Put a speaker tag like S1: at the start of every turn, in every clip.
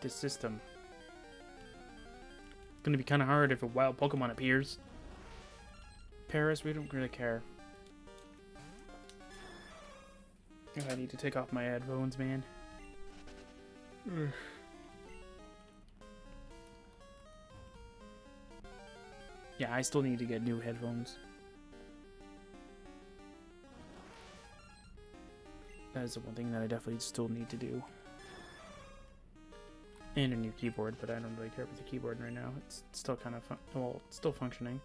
S1: this system. It's gonna be kind of hard if a wild Pokemon appears. Paris, we don't really care. Oh, I need to take off my headphones, man. Ugh. Yeah, I still need to get new headphones. That is the one thing that I definitely still need to do. And a new keyboard, but I don't really care about the keyboard right now. It's still kind of it's still functioning.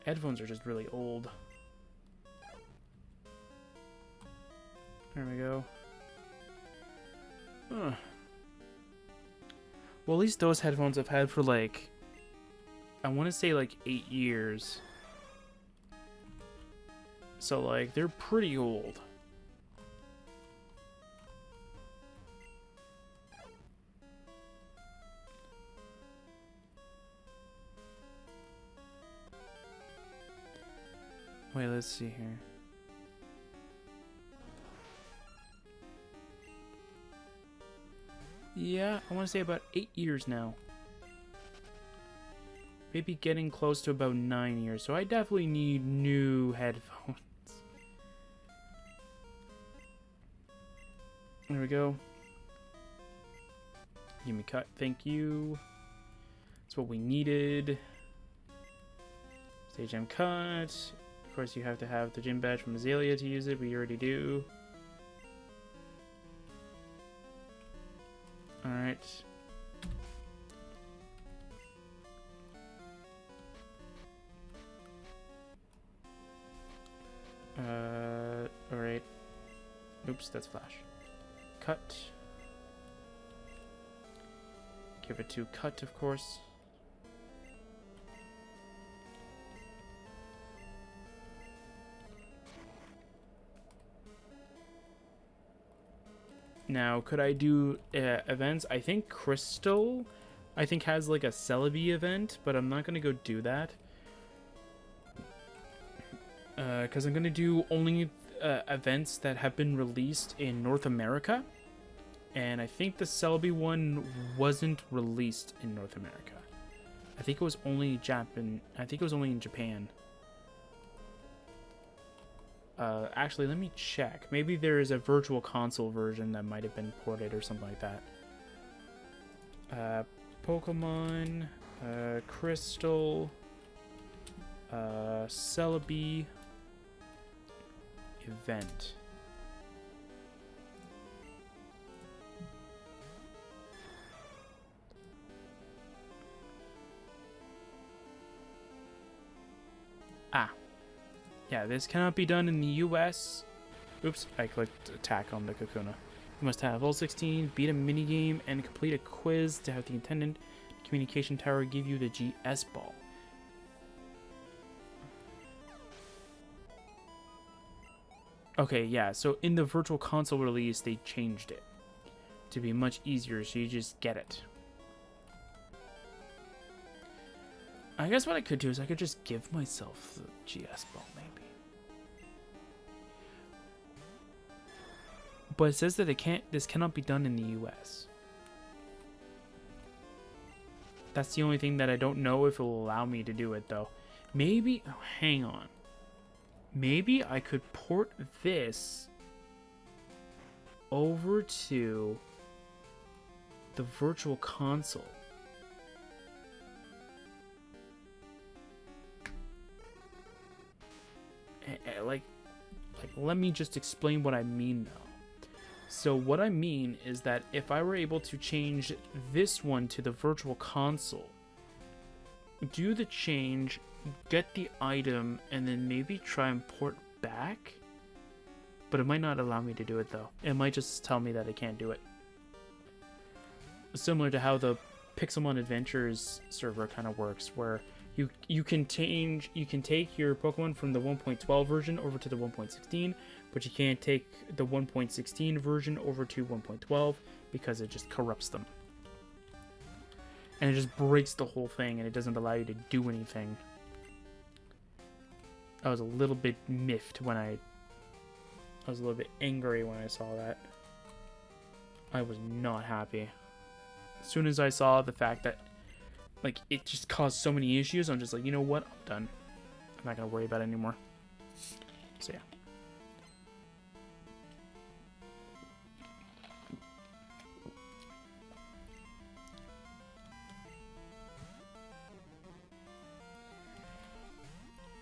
S1: Headphones are just really old. There we go. Huh. Well, at least those headphones I've had for like, I want to say like 8 years. So like, they're pretty old. Wait, let's see here. Yeah, I want to say about 8 years now. Maybe getting close to about 9 years. So I definitely need new headphones. There we go. Give me cut. Thank you. That's what we needed. Stage M cut. Of course, you have to have the gym badge from Azalea to use it. We already do. Alright. Alright. Oops, that's Flash. Cut. Give it to cut, of course. Now, could I do events? I think Crystal, has like a Celebi event, but I'm not going to go do that. Because I'm going to do only events that have been released in North America. And I think the Celebi one wasn't released in North America. I think it was only Japan. I think it was only in Japan. Actually, let me check. Maybe there is a virtual console version that might have been ported or something like that. Pokemon, Crystal, Celebi event. Ah. Yeah, this cannot be done in the US. Oops, I clicked attack on the Kakuna. You must have all 16, beat a minigame, and complete a quiz to have the attendant communication tower give you the GS ball. Okay, yeah, so in the virtual console release, they changed it to be much easier, so you just get it. I guess what I could do is I could just give myself the GS ball, maybe. But it says that this cannot be done in the US. That's the only thing that I don't know if it will allow me to do it, though. Maybe, oh, hang on. Maybe I could port this over to the virtual console. Like, let me just explain what I mean, though. So what I mean is that if I were able to change this one to the virtual console, do the change, get the item, and then maybe try and port back, but it might not allow me to do it, though. It might just tell me that I can't do it. Similar to how the Pixelmon Adventures server kind of works, where you can take your Pokemon from the 1.12 version over to the 1.16, but you can't take the 1.16 version over to 1.12 because it just corrupts them. And it just breaks the whole thing, and it doesn't allow you to do anything. I was a little bit miffed when I was a little bit angry when I saw that. I was not happy. As soon as I saw the fact that, like, it just caused so many issues, I'm just like, you know what? I'm done. I'm not going to worry about it anymore. So, yeah.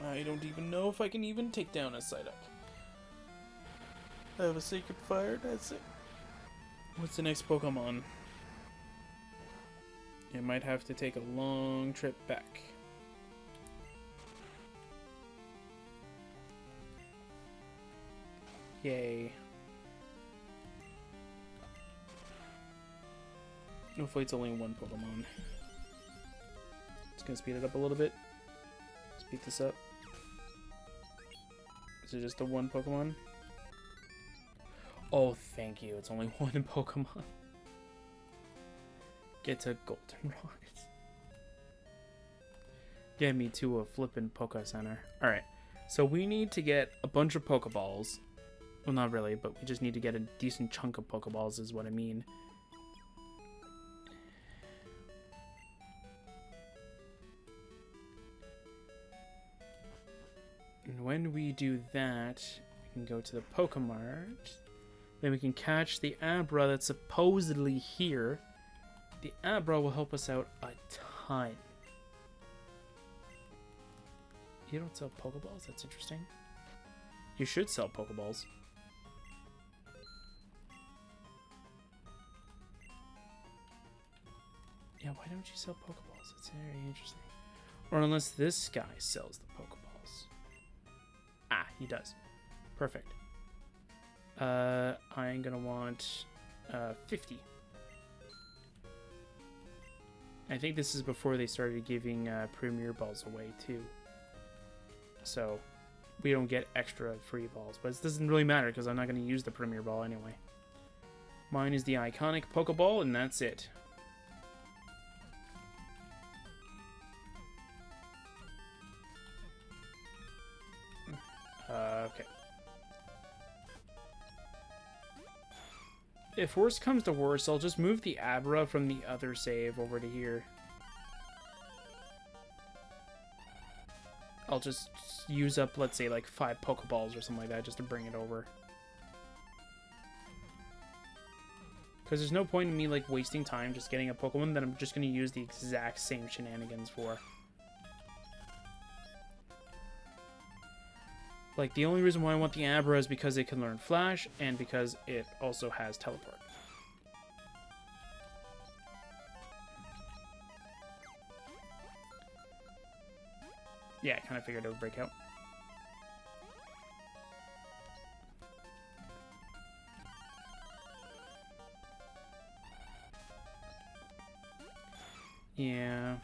S1: I don't even know if I can even take down a Psyduck. I have a Sacred Fire, that's it. What's the next Pokemon? It might have to take a long trip back. Yay. Hopefully it's only one Pokemon. It's gonna speed it up a little bit. Speed this up. Is it just the one Pokemon? Oh, thank you. It's only one Pokemon. Get to Goldenrod. Get me to a flippin' Poké Center. Alright, so we need to get a bunch of Pokeballs. Well, not really, but we just need to get a decent chunk of Pokeballs is what I mean. And when we do that, we can go to the Pokemart. Then we can catch the Abra that's supposedly here. The Abra will help us out a ton. You don't sell Pokeballs? That's interesting. You should sell Pokeballs. Yeah, why don't you sell Pokeballs? That's very interesting. Or unless this guy sells the Pokeballs. Ah, he does. Perfect. I'm gonna want 50. I think this is before they started giving Premier Balls away too. So we don't get extra free balls, but it doesn't really matter because I'm not going to use the Premier Ball anyway. Mine is the iconic Pokeball, and that's it. Okay. If worse comes to worse, I'll just move the Abra from the other save over to here. I'll just use up, let's say, like 5 Pokeballs or something like that just to bring it over. Because there's no point in me, like, wasting time just getting a Pokemon that I'm just going to use the exact same shenanigans for. Like, the only reason why I want the Abra is because it can learn Flash, and because it also has Teleport. Yeah, I kind of figured it would break out. Yeah.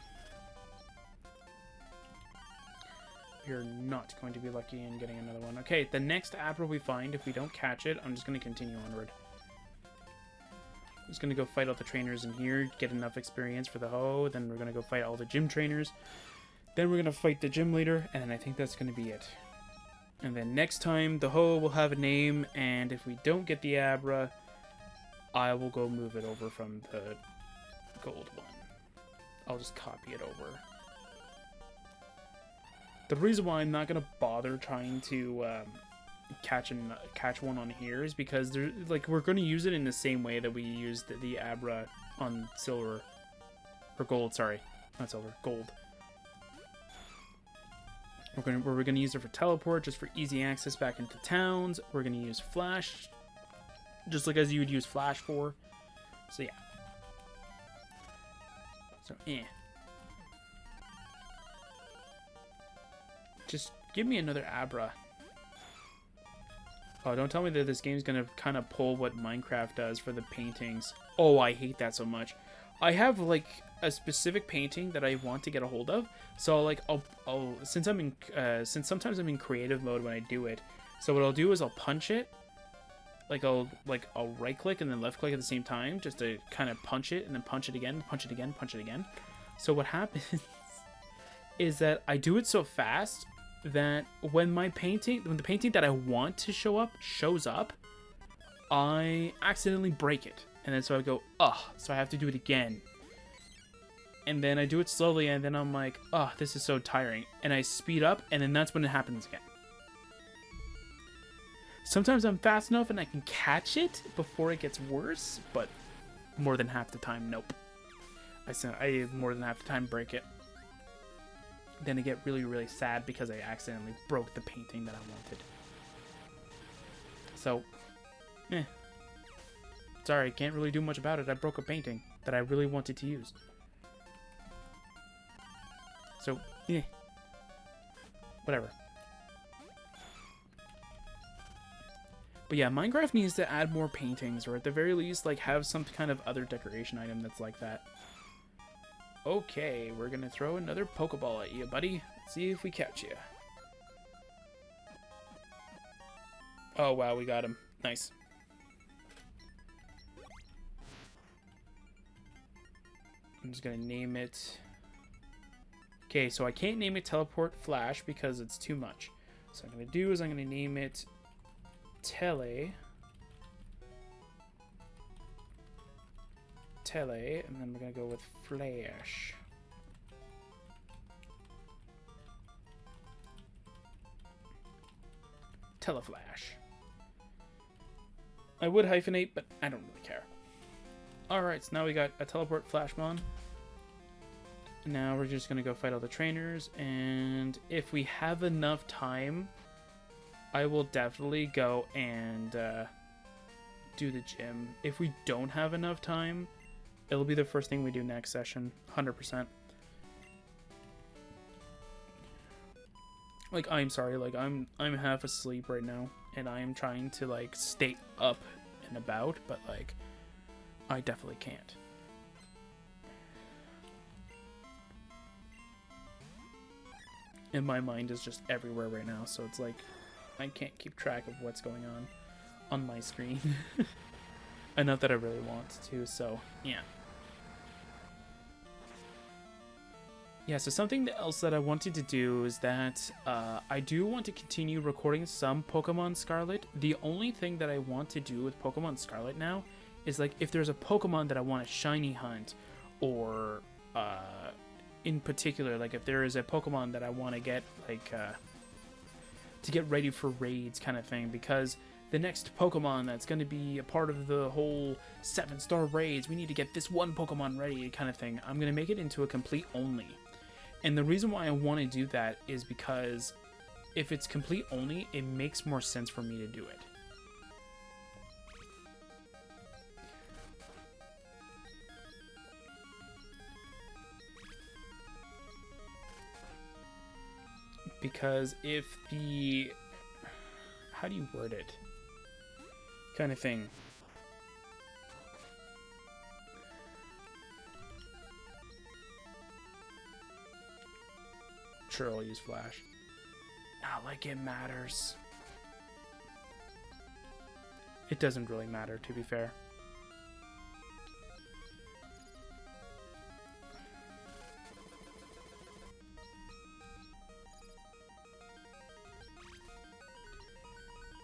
S1: You're not going to be lucky in getting another one. Okay, the next Abra we find, if we don't catch it, I'm just going to continue onward. I'm just going to go fight all the trainers in here, get enough experience for the Ho, then we're going to go fight all the gym trainers. Then we're going to fight the gym leader, and I think that's going to be it. And then next time, the Ho will have a name, and if we don't get the Abra, I will go move it over from the gold one. I'll just copy it over. The reason why I'm not going to bother trying to catch one on here is because we're going to use it in the same way that we used the Abra on silver. Or gold, sorry. Not silver, gold. We're gonna use it for teleport, just for easy access back into towns. We're gonna use Flash, just like as you would use Flash for. So yeah. So just give me another Abra. Oh, don't tell me that this game's gonna kind of pull what Minecraft does for the paintings. Oh, I hate that so much. I have like a specific painting that I want to get a hold of. So like I'll since sometimes I'm in creative mode when I do it. So what I'll do is I'll punch it. I'll right click and then left click at the same time just to kind of punch it and then punch it again, punch it again, punch it again. So what happens is that I do it so fast that when the painting that I want to show up shows up, I accidentally break it. And then so I go, ugh, so I have to do it again. And then I do it slowly, and then I'm like, oh, this is so tiring. And I speed up, and then that's when it happens again. Sometimes I'm fast enough and I can catch it before it gets worse, but more than half the time, nope. I more than half the time break it. Then I get really, really sad because I accidentally broke the painting that I wanted. So, sorry, can't really do much about it. I broke a painting that I really wanted to use. So, whatever. But yeah, Minecraft needs to add more paintings, or at the very least, like, have some kind of other decoration item that's like that. Okay, we're gonna throw another Pokeball at you, buddy. Let's see if we catch you. Oh, wow, we got him. Nice. I'm just gonna name it... Okay, so I can't name it Teleport Flash because it's too much. So what I'm going to do is I'm going to name it Tele, and then we're going to go with Flash. Teleflash. I would hyphenate, but I don't really care. Alright, so now we got a Teleport Flashmon. Now we're just going to go fight all the trainers, and if we have enough time, I will definitely go and do the gym. If we don't have enough time, it'll be the first thing we do next session, 100%. Like, I'm sorry, like, I'm half asleep right now, and I am trying to, like, stay up and about, but, like, I definitely can't. And my mind is just everywhere right now, so it's like I can't keep track of what's going on my screen. And not that I really want to, so yeah. Yeah, so something else that I wanted to do is that I do want to continue recording some Pokemon Scarlet. The only thing that I want to do with Pokemon Scarlet now is, like, if there's a Pokemon that I want to shiny hunt, or in particular, like, if there is a Pokemon that I want to get, like, to get ready for raids kind of thing, because the next Pokemon that's going to be a part of the whole 7-star raids, we need to get this one Pokemon ready kind of thing. I'm going to make it into a complete only. And the reason why I want to do that is because if it's complete only, it makes more sense for me to do it. Because if the... how do you word it? Kind of thing. Sure, I'll use Flash. Not like it matters. It doesn't really matter, to be fair.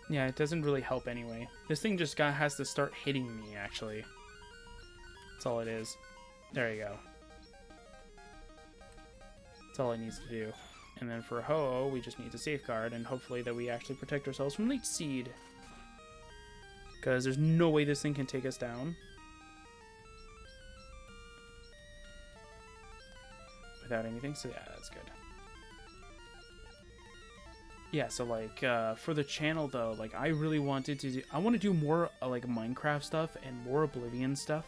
S1: Yeah, it doesn't really help anyway. This thing just has to start hitting me, actually. That's all it is. There you go. That's all it needs to do. And then for Ho-Oh, we just need to safeguard, and hopefully that we actually protect ourselves from Leech Seed. Because there's no way this thing can take us down without anything, so yeah, that's good. Yeah, so, like, for the channel, though, like, I really wanted to do... I want to do more, like, Minecraft stuff and more Oblivion stuff,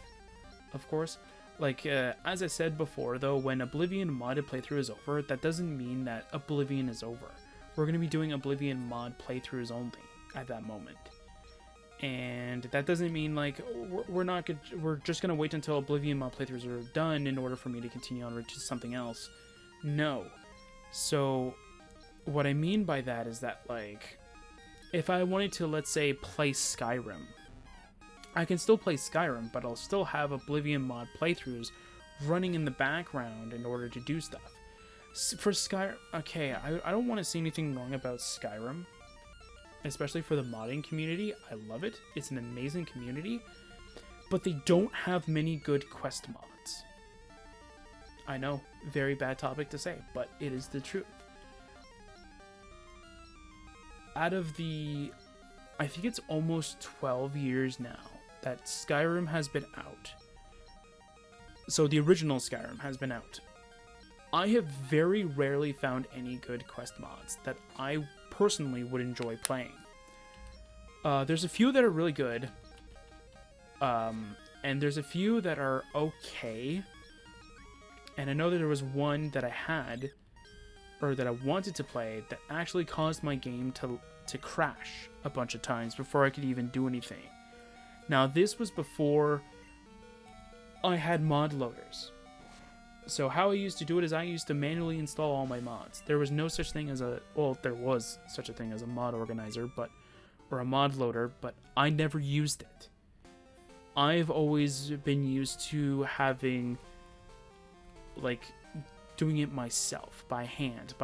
S1: of course. Like, as I said before, though, when Oblivion modded playthrough is over, that doesn't mean that Oblivion is over. We're going to be doing Oblivion mod playthroughs only at that moment. And that doesn't mean, like, we're just going to wait until Oblivion mod playthroughs are done in order for me to continue on to something else. No. So... what I mean by that is that, like, if I wanted to, let's say, play Skyrim, I can still play Skyrim, but I'll still have Oblivion mod playthroughs running in the background in order to do stuff. For Skyrim, okay, I don't want to say anything wrong about Skyrim, especially for the modding community. I love it. It's an amazing community. but they don't have many good quest mods. I know, very bad topic to say, but it is the truth. Out of the, I think it's almost 12 years now that Skyrim has been out. So the original Skyrim has been out. I have very rarely found any good quest mods that I personally would enjoy playing. There's a few that are really good, and there's a few that are okay. And I know that there was one that I had, or that I wanted to play, that actually caused my game to crash a bunch of times before I could even do anything. Now, this was before I had mod loaders. So how I used to do it is I used to manually install all my mods. There was no such thing as a, well, there was such a thing as a mod organizer, or a mod loader, but I never used it. I've always been used to having, like, doing it myself, by hand